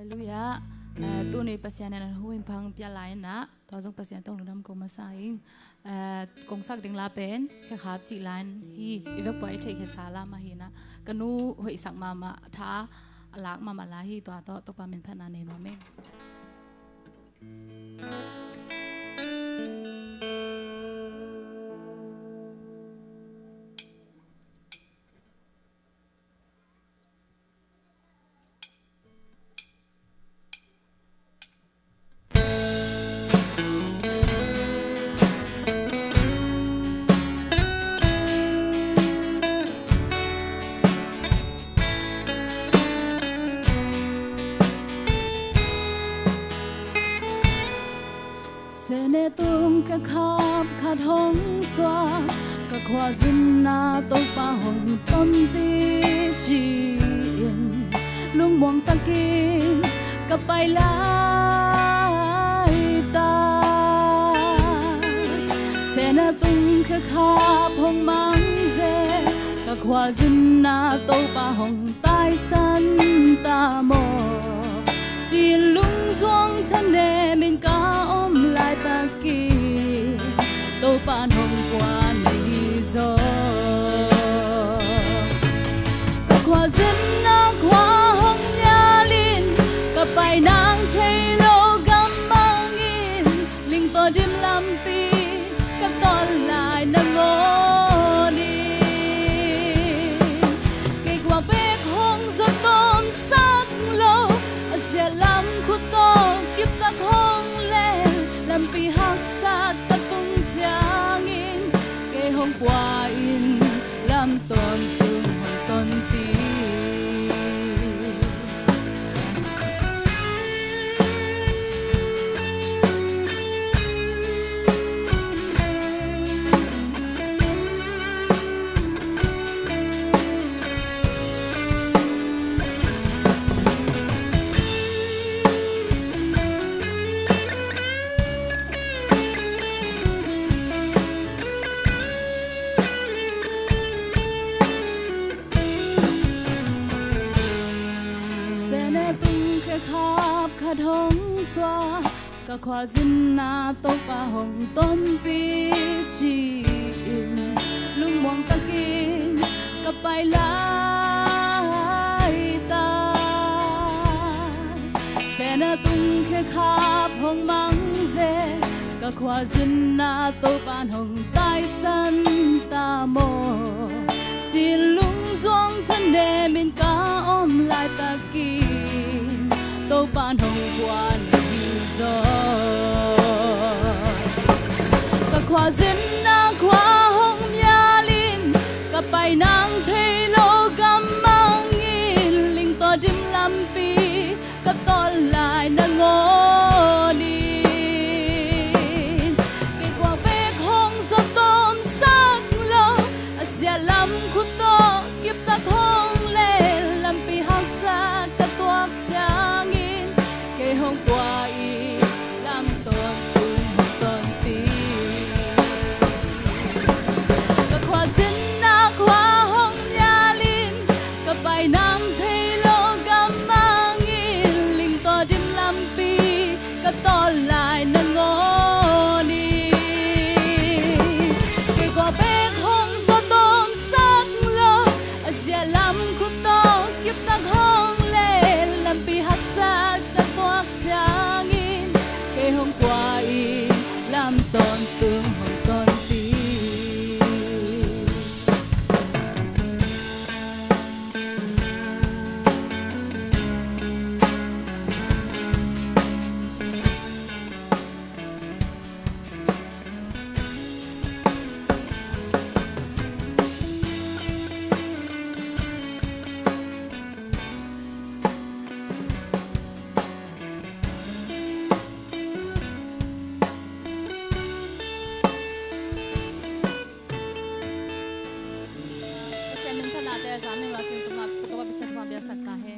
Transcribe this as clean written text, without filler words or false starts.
Hallelujah. Tu ni pasien na huwing pang pialay na. Tawag pasien tong lunam ko masaing. Kung sak ding lapen kakap cilan hi ivek boy take sala mahina. Kanu hui sak mama tha alak mama lahi to pamin panane no men. Sene tung ka khap khat hong swa ka khwa zin na to pa hong ton pi chi lung mong takin ka pai lai ta Sene tung ka khap hong mang ze ka khwa zin na to pa hong tai san ta mo chỉ lung doang thân nè mình cả ôm lại ta kia tô pan hôm qua này gió cả khoa dân na khoa hồng nhà linh cả bài nàng thấy lô gam mang in linh to đêm làm pi cả con lại nâng ngô đi cây quả bếp hong gió tôm sắc lâu sẽ làm khu to kiếp ta không lên làm pi hắc sát ta tung trang in cây hôm qua in làm tổn thương hồng tổn pi khap khat hong swa ka khwa zin na to pa hong ton pi chi lung mong takin ka pai lai ta Sena tung khap hong mang ze ka khwa zin na to pan hong tai san ta mo chỉ lung doang thân để mình cả ôm lại ta kia tô pan hồng qua này gió cả khoa dân na khoa hồng nhà linh cả bài nàng thấy lô gam mang in linh to đêm làm pi cả to lại na ngô đi cây quả bếp hồng gió tôm sắc lâu sẽ làm khu to kiếp ta không lên làm pi hăng xa cả toạc trang hôm qua y làm tổn thương tổn tim cả khoa dân na khoa hồng nhà linh cả bài nàng thấy lô gam mang in linh to đêm làm pi cả to lại nâng ngô đi cây quả bếp hồng gió tôm sắc lâu sẽ làm khu to kiếp ta không lên làm pi hắc xa trang in cây hôm qua in làm tổn thương hồng tổn tim सामने वाले को आप bisa सकता है